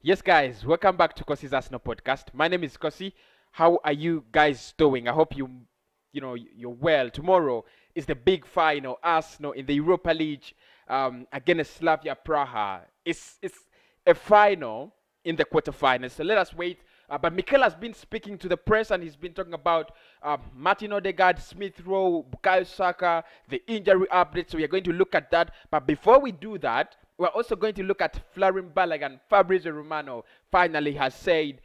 Yes, guys, welcome back to Kosi's Arsenal podcast. My name is Kosi. How are you guys doing? I hope you're well. Tomorrow is the big final, Arsenal in the Europa League against Slavia Praha. It's a final in the quarterfinals. So let us wait. But Mikel has been speaking to the press and he's been talking about Martin Odegaard, Smith Rowe, Bukayo Saka, the injury update. So we are going to look at that. But before we do that, we're also going to look at Balogun. Fabrizio Romano finally has said,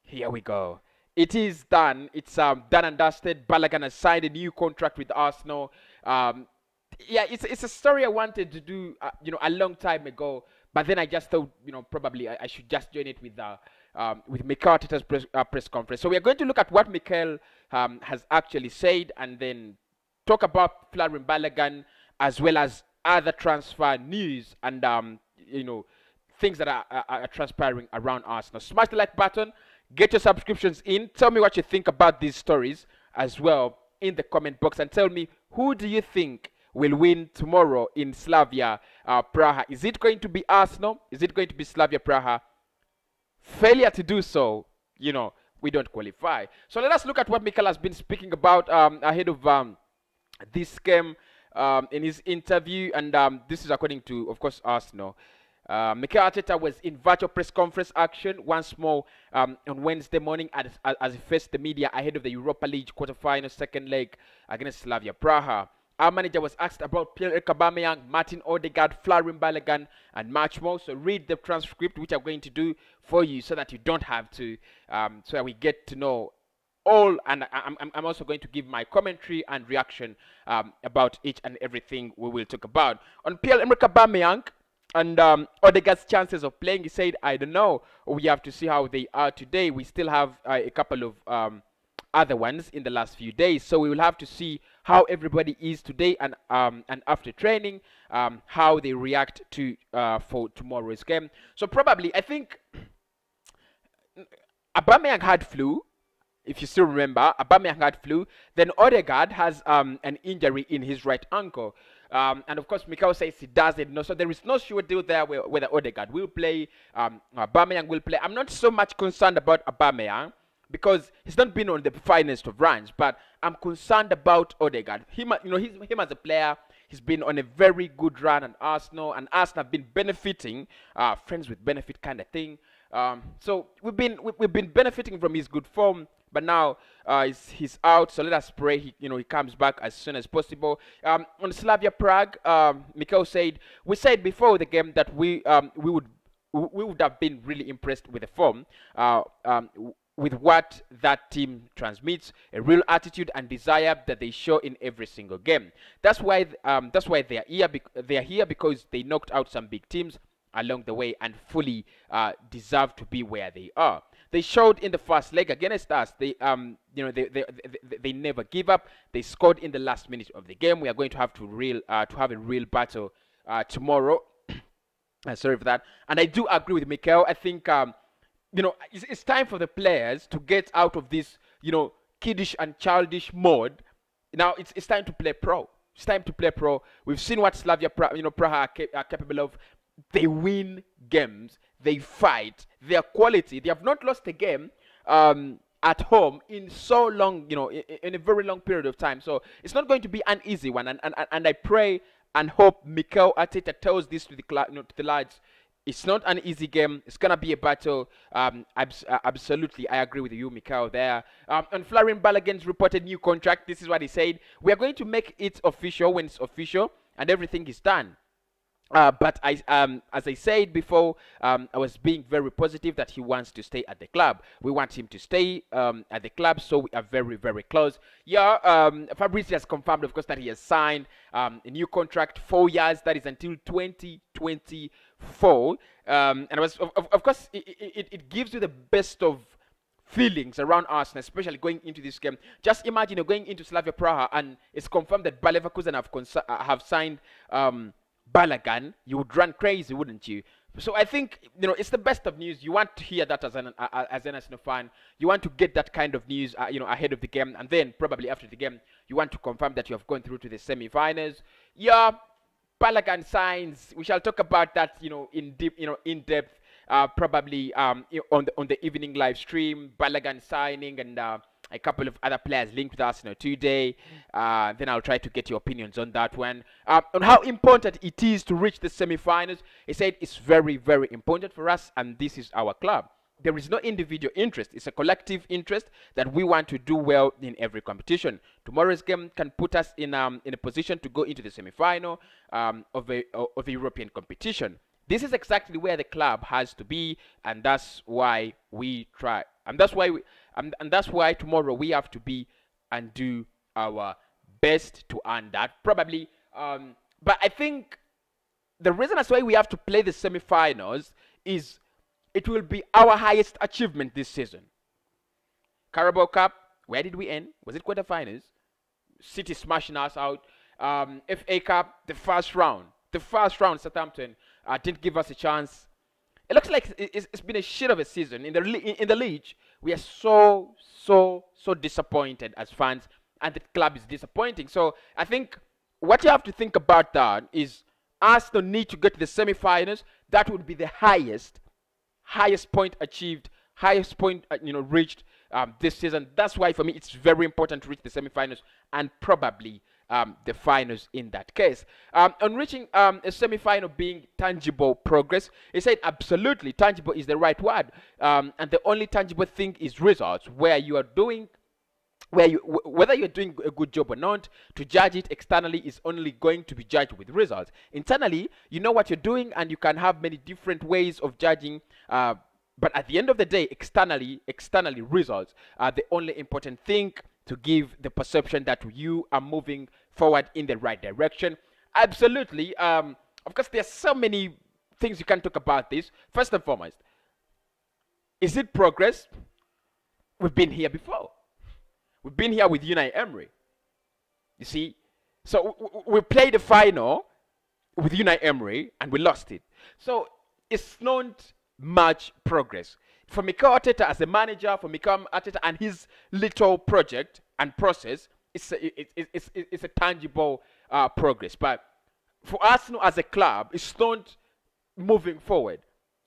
here we go. It is done. It's done and dusted. Balogun has signed a new contract with Arsenal. Yeah, it's a story I wanted to do, a long time ago. But then I just thought, probably I should just join it with Mikel Arteta's press conference. So we are going to look at what Mikel has actually said, and then talk about Balogun as well as other transfer news and things that are transpiring around Arsenal. Smash the like button, get your subscriptions in. Tell me what you think about these stories as well in the comment box, and tell me, who do you think will win tomorrow in Slavia Praha? Is it going to be Arsenal? Is it going to be Slavia Praha? Failure to do so, we don't qualify. So let us look at what Mikel has been speaking about ahead of this game in his interview, and this is according to, of course, Arsenal. Mikel Arteta was in virtual press conference action once more on Wednesday morning as he faced the media ahead of the Europa League quarterfinal second leg against Slavia Praha. Our manager was asked about Pierre-Emerick, Martin Odegaard, Balogun, and much more. So read the transcript, which I'm going to do for you so that you don't have to, so that we get to know all. And I'm also going to give my commentary and reaction about each and everything we will talk about. On Pierre-Emerick and Odegaard's chances of playing, he said, I don't know. We have to see how they are today. We still have a couple of other ones in the last few days, so we will have to see how everybody is today and after training, how they react to for tomorrow's game. So probably, I think Aubameyang had flu. If you still remember, Aubameyang had flu. Then Odegaard has an injury in his right ankle. And of course, Mikel says he doesn't know. So there is no sure deal there whether Odegaard will play, Aubameyang will play. I'm not so much concerned about Aubameyang, because he's not been on the finest of runs, but I'm concerned about Odegaard. Him as a player, he's been on a very good run at Arsenal, and Arsenal have been benefiting, friends with benefit kind of thing. So we've been benefiting from his good form, but now he's out. So let us pray he comes back as soon as possible. On Slavia Prague, Mikel said, we said before the game that we would have been really impressed with the form. With what that team transmits, a real attitude and desire that they show in every single game. That's why they are here. They are here because they knocked out some big teams along the way and fully deserve to be where they are. They showed in the first leg against us. They never give up. They scored in the last minute of the game. We are going to have have a real battle tomorrow. Sorry for that. And I do agree with Mikel. I think it's time for the players to get out of this, kiddish and childish mode. Now it's time to play pro. It's time to play pro. We've seen what Slavia, Praha are capable of. They win games. They fight. They are quality. They have not lost a game at home in so long, in a very long period of time. So it's not going to be an easy one. And I pray and hope Mikel Arteta tells this to the lads. It's not an easy game. It's going to be a battle. Absolutely, I agree with you, Mikel, there. On Balogun's reported new contract, this is what he said. We are going to make it official when it's official and everything is done. But as I said before, I was being very positive that he wants to stay at the club. We want him to stay at the club, so we are very, very close. Yeah, Fabrizio has confirmed, of course, that he has signed a new contract, 4 years. That is until 2024. And it was, of course, it gives you the best of feelings around Arsenal, especially going into this game. Just imagine you're going into Slavia Praha and it's confirmed that Leverkusen have signed Balogun. You would run crazy, wouldn't you? So I think it's the best of news. You want to hear that as an Arsenal fan. You want to get that kind of news, ahead of the game, and then probably after the game, you want to confirm that you have gone through to the semi-finals. Yeah, Balogun signs. We shall talk about that, in depth probably on the evening live stream, Balogun signing and a couple of other players linked with Arsenal today. Then I'll try to get your opinions on that one. On how important it is to reach the semi-finals. He said it's very, very important for us, and this is our club. There is no individual interest. It's a collective interest that we want to do well in every competition. Tomorrow's game can put us in a position to go into the semi-final of a European competition. This is exactly where the club has to be, and that's why we try. And that's why tomorrow we have to be and do our best to earn that. Probably, but I think the reason that's why we have to play the semi-finals is it will be our highest achievement this season. Carabao Cup, where did we end? Was it quarterfinals? City smashing us out. FA Cup, the first round. Southampton didn't give us a chance. It looks like it's been a shit of a season. In the league, we are so disappointed as fans, and the club is disappointing. So I think what you have to think about that is Arsenal need to get to the semi-finals. That would be the highest point achieved, highest point reached this season. That's why for me it's very important to reach the semi-finals and probably the finals in that case. On reaching a semi-final being tangible progress, he said absolutely tangible is the right word, and the only tangible thing is results. Whether you're doing a good job or not, to judge it externally is only going to be judged with results. Internally, you know what you're doing, and you can have many different ways of judging. But at the end of the day, externally results are the only important thing to give the perception that you are moving forward in the right direction. Absolutely. Of course, there's so many things you can talk about this. First and foremost, is it progress? We've been here before. We've been here with Emery. You see? So we played the final with Emery and we lost it. So it's not much progress. For Mikel Arteta as a manager, for Mikel Arteta and his little project and process, it's a tangible progress. But for Arsenal as a club, it's not moving forward.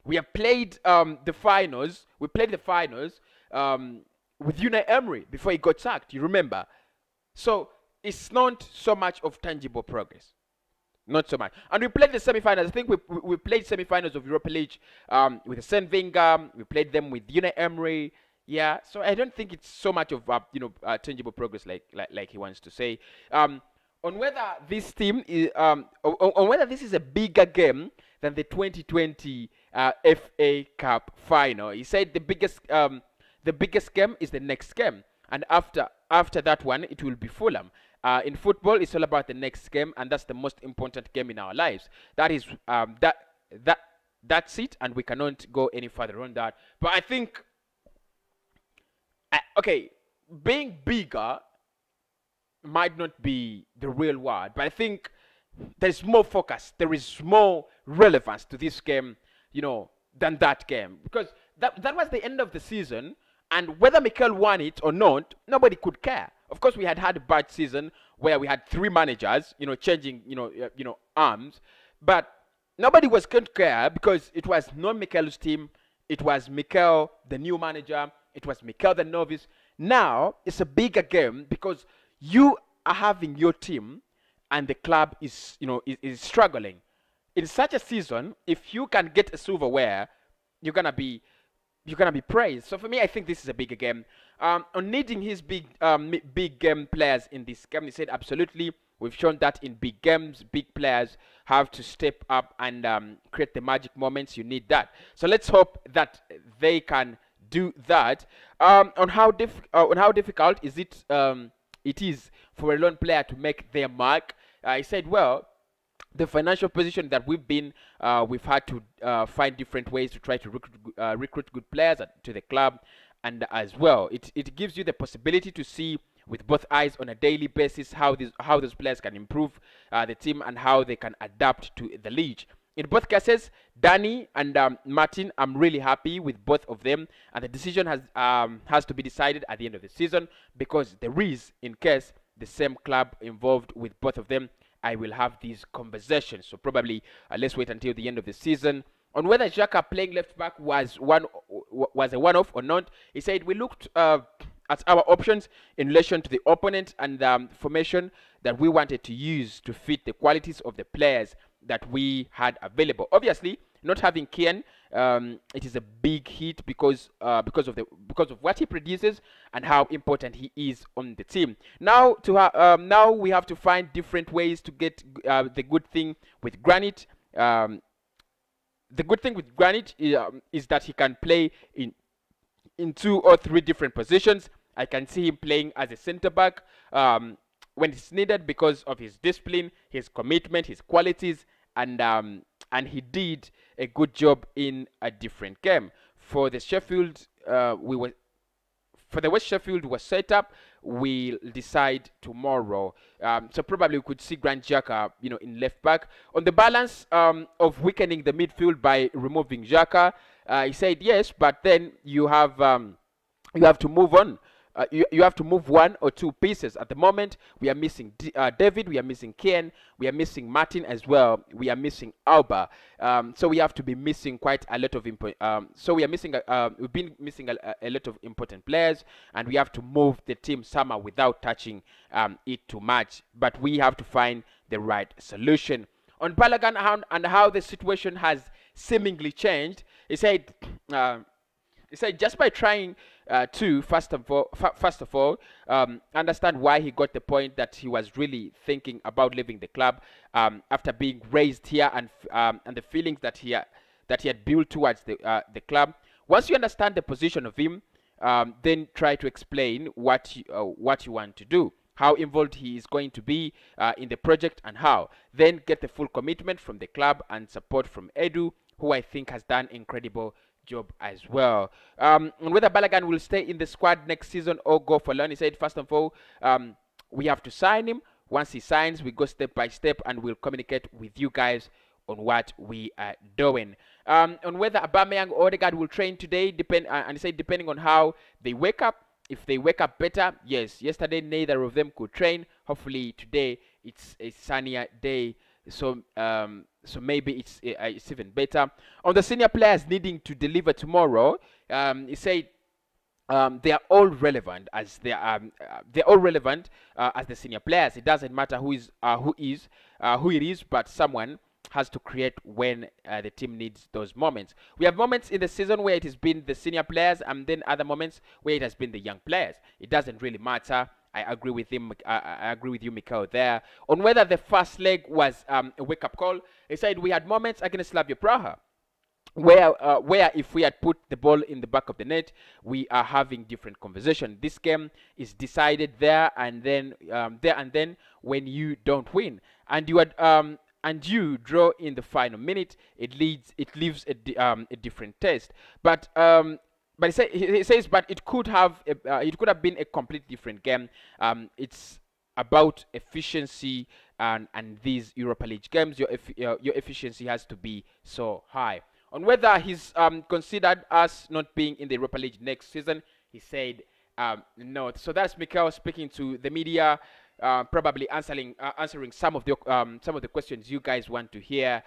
We have played the finals. We played the finals with Emery before he got sacked, you remember. So it's not so much of tangible progress. Not so much. And we played the semi-finals. I think we played semi-finals of Europa League with Arsene Wenger. We played them with Emery. Yeah, so I don't think it's so much of tangible progress like he wants to say. On whether this team is on whether this is a bigger game than the 2020 FA Cup final. He said the biggest game is the next game, and after that one, it will be Fulham. In football, it's all about the next game, and that's the most important game in our lives. That is that's it, and we cannot go any further on that. But I think, okay, being bigger might not be the real word, but I think there's more focus, there is more relevance to this game, than that game, because that was the end of the season. And whether Mikel won it or not, nobody could care. Of course, we had a bad season where we had 3 managers, changing, arms. But nobody was going to care because it was not Mikel's team. It was Mikel, the new manager. It was Mikel, the novice. Now, it's a bigger game because you are having your team and the club is, is struggling. In such a season, if you can get a silverware, you're gonna be praised. So for me, I think this is a bigger game. On needing his big game players in this game, he said absolutely. We've shown that in big games, big players have to step up and create the magic moments. You need that. So let's hope that they can do that. On how difficult is it? It is for a lone player to make their mark. He said, well, the financial position that we've had to find different ways to try to recruit good players to the club, and as well, it gives you the possibility to see with both eyes on a daily basis how those players can improve the team and how they can adapt to the league. In both cases, Danny and Martin, I'm really happy with both of them, and the decision has to be decided at the end of the season, because there is, in case the same club involved with both of them, I will have these conversations. So probably let's wait until the end of the season On whether Xhaka playing left back was a one-off or not, he said we looked at our options in relation to the opponent and the formation that we wanted to use to fit the qualities of the players that we had available. Obviously, not having Kieran, it is a big hit because of what he produces and how important he is on the team. Now now we have to find different ways to get the good thing with Granit. The good thing with Granit is that he can play in 2 or 3 different positions. I can see him playing as a centre back when it's needed because of his discipline, his commitment, his qualities, and he did a good job in a different game. For the Sheffield, for the West Sheffield was set up. We'll decide tomorrow. So probably we could see Granit Xhaka, in left back. On the balance of weakening the midfield by removing Xhaka, he said yes, but then you have to move on. You have to move 1 or 2 pieces. At the moment, we are missing David, we are missing Kieran, we are missing Martin as well, we are missing Auba. So we have to be missing quite a lot of so we are missing. We've been missing a lot of important players, and we have to move the team somehow without touching it too much. But we have to find the right solution. On Balogun and how the situation has seemingly changed, he said just by trying to first of all understand why he got the point that he was really thinking about leaving the club after being raised here, and the feelings that he had built towards the club. Once you understand the position of him, then try to explain what you want to do, how involved he is going to be in the project, and how. Then get the full commitment from the club and support from Edu, who I think has done incredible job as well. And whether Balogun will stay in the squad next season or go for loan, he said first of all we have to sign him. Once he signs, we go step by step and we'll communicate with you guys on what we are doing. On whether Aubameyang or Odegaard will train today, and he said depending on how they wake up. If they wake up better, yes. Yesterday neither of them could train. Hopefully today it's a sunnier day, so maybe it's even better. On the senior players needing to deliver tomorrow, he said they are all relevant as they're all relevant as the senior players. It doesn't matter who it is, but someone has to create when the team needs those moments. We have moments in the season where it has been the senior players, and then other moments where it has been the young players. It doesn't really matter. I agree with him. I agree with you, Mikel, there. On whether the first leg was a wake-up call, he said we had moments against Slavia Prague where if we had put the ball in the back of the net, we are having different conversation. This game is decided there and then when you don't win, and you draw in the final minute, it leaves a different taste. But he says, but it could have been a completely different game. It's about efficiency, and these Europa League games, your efficiency has to be so high. On whether he's considered us not being in the Europa League next season, he said no. So that's Mikel speaking to the media, probably answering some of the questions you guys want to hear.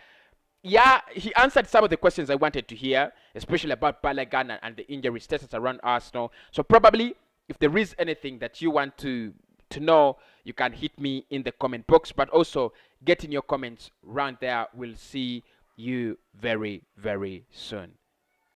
Yeah, he answered some of the questions I wanted to hear, especially about Balogun and the injury status around Arsenal. So probably, if there is anything that you want to know, you can hit me in the comment box. But also, get in your comments around there. We'll see you very, very soon.